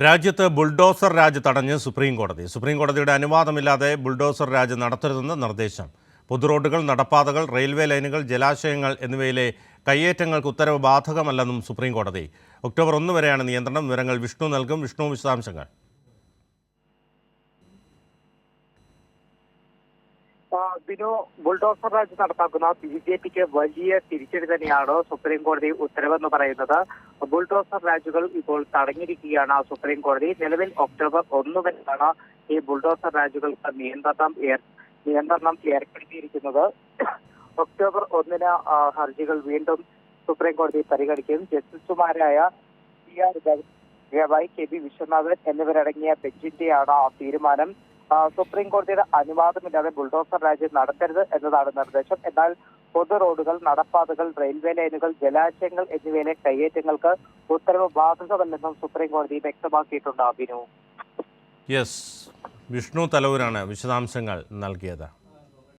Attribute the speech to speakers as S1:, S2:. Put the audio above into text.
S1: രാജ്യത്ത് ബുൾഡോസർ രാജ് തടഞ്ഞ് സുപ്രീംകോടതി. സുപ്രീംകോടതിയുടെ അനുവാദമില്ലാതെ ബുൾഡോസർ രാജ് നടത്തരുതെന്ന് നിർദ്ദേശം. പൊതുറോഡുകൾ, നടപ്പാതകൾ, റെയിൽവേ ലൈനുകൾ, ജലാശയങ്ങൾ എന്നിവയിലെ കയ്യേറ്റങ്ങൾക്ക് ഉത്തരവ് ബാധകമല്ലെന്നും സുപ്രീംകോടതി. ഒക്ടോബർ 1 വരെയാണ് നിയന്ത്രണം. വിവരങ്ങൾ വിഷ്ണു നൽകും. വിഷ്ണു, വിശദാംശങ്ങൾ.
S2: ബിനു, ബുൾഡോസർ രാജ് നടപ്പാക്കുന്ന BJPക്ക് വലിയ തിരിച്ചടി തന്നെയാണ് സുപ്രീം കോടതി ഉത്തരവെന്ന് പറയുന്നത്. ബുൾഡോസർ രാജുകൾ ഇപ്പോൾ തടഞ്ഞിരിക്കുകയാണ് സുപ്രീം കോടതി. നിലവിൽ ഒക്ടോബർ 1 വരെയാണ് ഈ ബുൾഡോസർ രാജുകൾക്ക് നിയന്ത്രണം ഏർപ്പെടുത്തിയിരിക്കുന്നത്. ഒക്ടോബർ 1 ഹർജികൾ വീണ്ടും സുപ്രീം കോടതി പരിഗണിക്കും. ജസ്റ്റിസുമാരായ CR ഗവായ്, KB വിശ്വനാഥൻ എന്നിവരടങ്ങിയ ബെഞ്ചിന്റെയാണ് തീരുമാനം. സുപ്രീം കോടതിയുടെ അനുവാദമില്ലാതെ ബുൾഡോസർ രാജ് നടത്തരുത് എന്നതാണ് നിർദ്ദേശം. എന്നാൽ പൊതു റോഡുകൾ, നടപ്പാതകൾ, റെയിൽവേ ലൈനുകൾ, ജലാശയങ്ങൾ എന്നിവയിലെ കയ്യേറ്റങ്ങൾക്ക് ഉത്തരവ് ബാധകമല്ലെന്നും സുപ്രീം കോടതി വ്യക്തമാക്കിയിട്ടുണ്ട്. ബിനു,
S1: വിഷ്ണു തലൂരാണ് വിശദാംശങ്ങൾ നൽകിയത്.